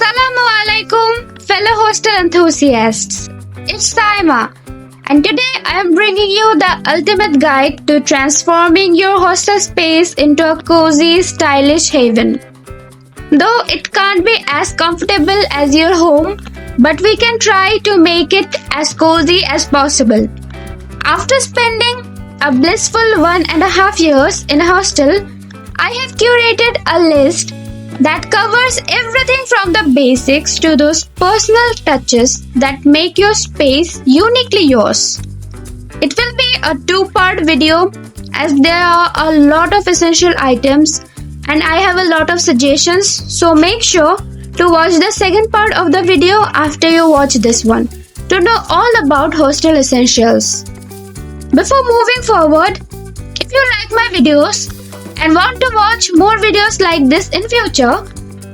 Assalamualaikum, fellow hostel enthusiasts. It's Saima, and today I am bringing you the ultimate guide to transforming your hostel space into a cozy, stylish haven. Though it can't be as comfortable as your home, but we can try to make it as cozy as possible. After spending a blissful 1.5 years in a hostel, I have curated a list that covers everything from the basics to those personal touches that make your space uniquely yours. It will be a two-part video as there are a lot of essential items and I have a lot of suggestions, so make sure to watch the second part of the video after you watch this one to know all about hostel essentials. Before moving forward, if you like my videos and want to watch more videos like this in future,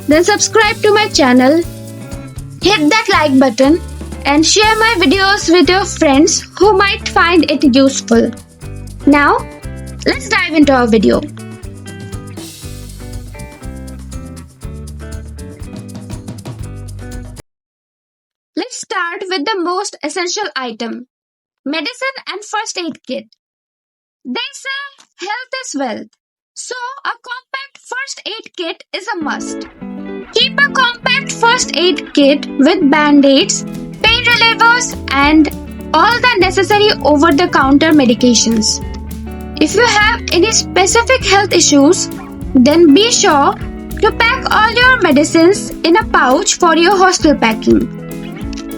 then subscribe to my channel, hit that like button and share my videos with your friends who might find it useful. Now, let's dive into our video. Let's start with the most essential item, medicine and first aid kit. They say health is wealth. So, a compact first aid kit is a must. Keep a compact first aid kit with band-aids, pain relievers and all the necessary over-the-counter medications. If you have any specific health issues, then be sure to pack all your medicines in a pouch for your hostel packing.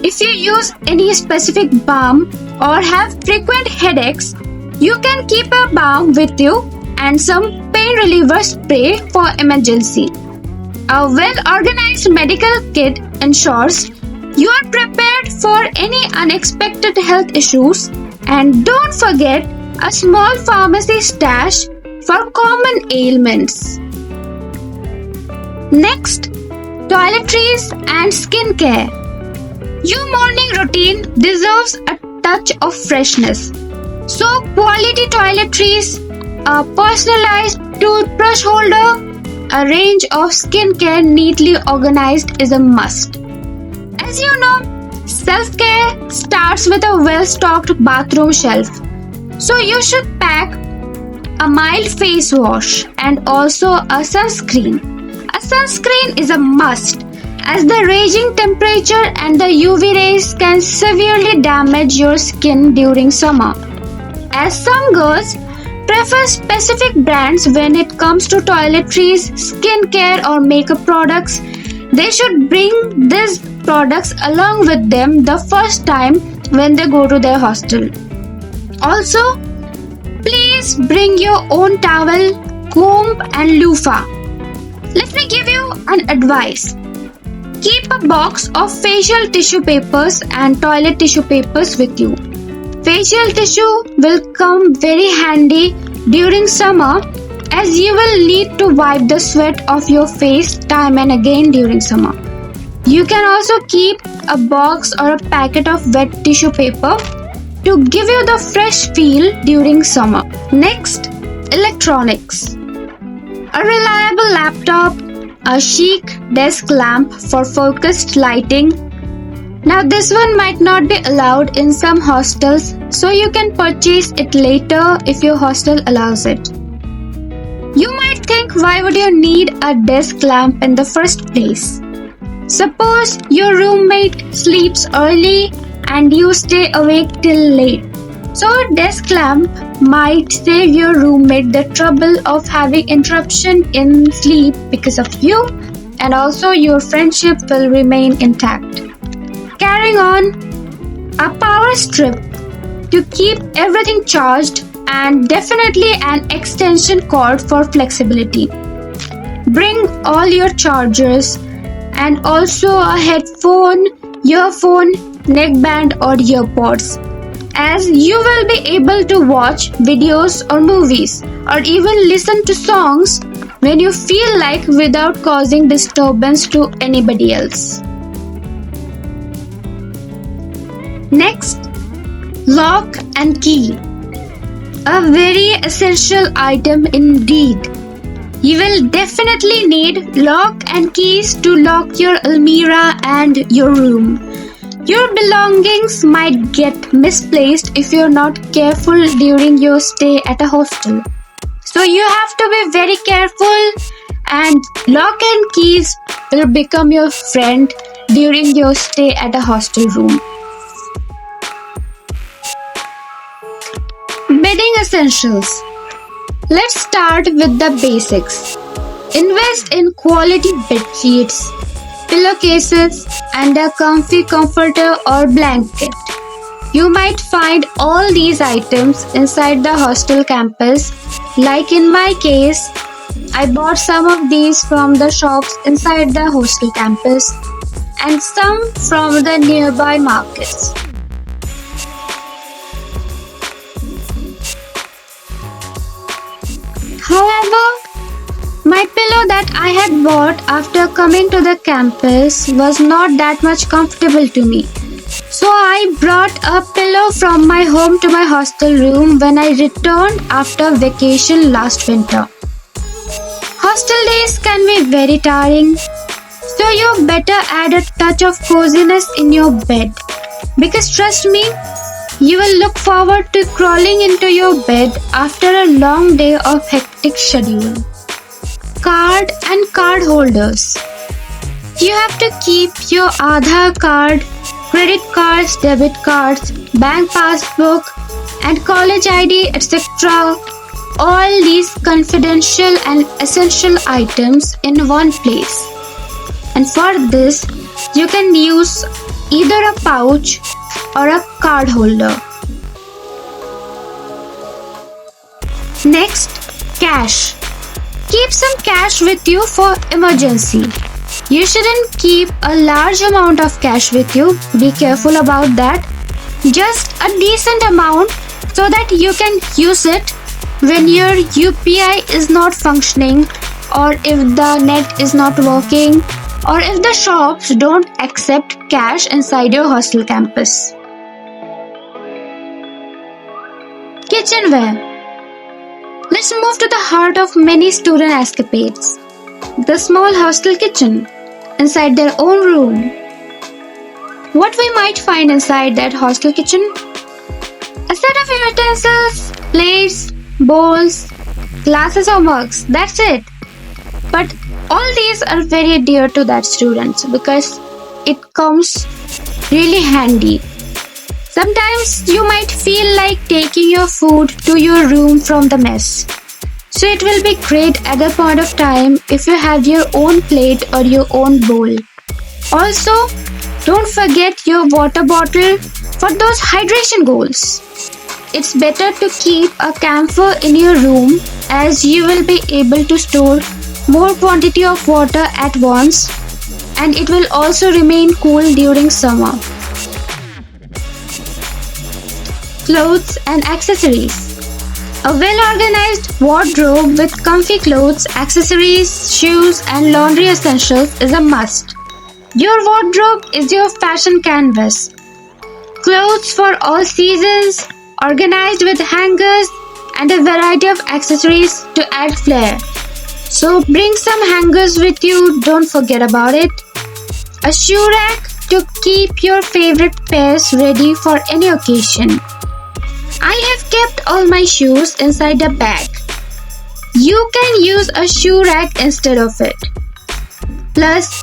If you use any specific balm or have frequent headaches, you can keep a balm with you and some pain reliever spray for emergency. A well-organized medical kit ensures you are prepared for any unexpected health issues, and don't forget a small pharmacy stash for common ailments. Next, toiletries and skincare. Your morning routine deserves a touch of freshness. So, quality toiletries, a personalized toothbrush holder, a range of skincare neatly organized is a must. As you know, self-care starts with a well-stocked bathroom shelf. So you should pack a mild face wash and also a sunscreen. A sunscreen is a must as the raging temperature and the UV rays can severely damage your skin during summer. As some girls prefer specific brands when it comes to toiletries, skincare or makeup products, they should bring these products along with them the first time when they go to their hostel. Also, please bring your own towel, comb and loofah. Let me give you an advice. Keep a box of facial tissue papers and toilet tissue papers with you. Facial tissue will come very handy during summer as you will need to wipe the sweat off your face time and again during summer. You can also keep a box or a packet of wet tissue paper to give you the fresh feel during summer. Next, electronics. A reliable laptop, a chic desk lamp for focused lighting. Now this one might not be allowed in some hostels, so you can purchase it later if your hostel allows it. You might think, why would you need a desk lamp in the first place? Suppose your roommate sleeps early and you stay awake till late. So a desk lamp might save your roommate the trouble of having interruption in sleep because of you, and also your friendship will remain intact. Carrying on, a power strip to keep everything charged and definitely an extension cord for flexibility. Bring all your chargers and also a headphone, earphone, neckband or earpods, as you will be able to watch videos or movies or even listen to songs when you feel like without causing disturbance to anybody else. Next, lock and key. A very essential item indeed. You will definitely need lock and keys to lock your almirah and your room. Your belongings might get misplaced if you're not careful during your stay at a hostel. So you have to be very careful, and lock and keys will become your friend during your stay at a hostel room. Bedding essentials. Let's start with the basics. Invest in quality bed sheets, pillowcases, and a comfy comforter or blanket. You might find all these items inside the hostel campus. Like in my case, I bought some of these from the shops inside the hostel campus and some from the nearby markets. However, my pillow that I had bought after coming to the campus was not that much comfortable to me. So I brought a pillow from my home to my hostel room when I returned after vacation last winter. Hostel days can be very tiring, so you better add a touch of coziness in your bed. Because trust me, you will look forward to crawling into your bed after a long day of hectic schedule. Card and card holders. You have to keep your Aadhaar card, credit cards, debit cards, bank passbook, and college ID, etc. All these confidential and essential items in one place. And for this, you can use either a pouch or a card holder. Next, cash. Keep some cash with you for emergency. You shouldn't keep a large amount of cash with you. Be careful about that. Just a decent amount so that you can use it when your UPI is not functioning, or if the net is not working, or if the shops don't accept cash inside your hostel campus. Kitchenware. Let's move to the heart of many student escapades. The small hostel kitchen inside their own room. What we might find inside that hostel kitchen? A set of utensils, plates, bowls, glasses or mugs. That's it. But all these are very dear to that students because it comes really handy. Sometimes you might feel like taking your food to your room from the mess. So it will be great at the point of time if you have your own plate or your own bowl. Also, don't forget your water bottle for those hydration goals. It's better to keep a camphor in your room as you will be able to store more quantity of water at once, and it will also remain cool during summer. Clothes and accessories. A well-organized wardrobe with comfy clothes, accessories, shoes, and laundry essentials is a must. Your wardrobe is your fashion canvas. Clothes for all seasons, organized with hangers and a variety of accessories to add flair. So bring some hangers with you, don't forget about it. A shoe rack to keep your favorite pairs ready for any occasion. I have kept all my shoes inside a bag. You can use a shoe rack instead of it. Plus,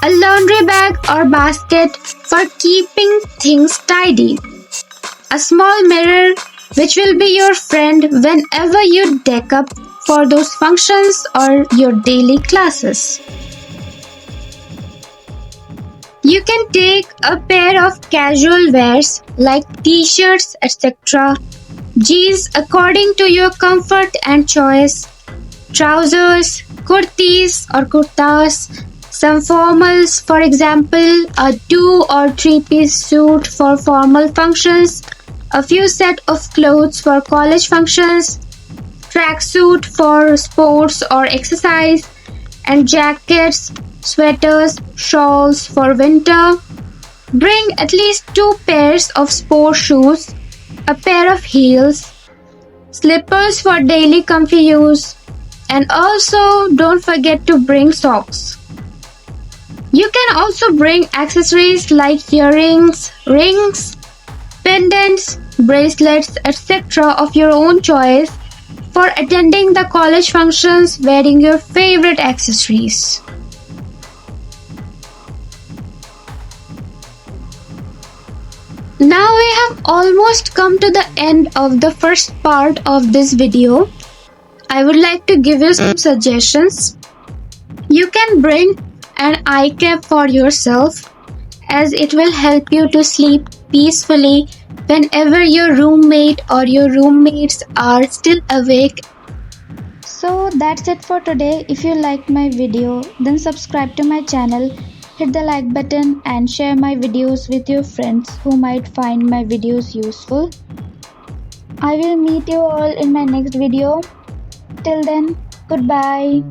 a laundry bag or basket for keeping things tidy. A small mirror which will be your friend whenever you deck up for those functions or your daily classes. You can take a pair of casual wears like t-shirts, etc. Jeans according to your comfort and choice. Trousers, kurtis or kurtas. Some formals, for example, a 2 or 3-piece suit for formal functions. A few set of clothes for college functions. Tracksuit for sports or exercise. And jackets, sweaters, shawls for winter. Bring at least 2 pairs of sport shoes, a pair of heels, slippers for daily comfy use, And also don't forget to bring socks. You can also bring accessories like earrings, rings, pendants, bracelets, etc. of your own choice for attending the college functions wearing your favorite accessories. Now we have almost come to the end of the first part of this video. I would like to give you some suggestions. You can bring an eye cap for yourself as it will help you to sleep peacefully whenever your roommate or your roommates are still awake. So that's it for today. If you liked my video, then subscribe to my channel, hit the like button and share my videos with your friends who might find my videos useful. I will meet you all in my next video. Till then, goodbye.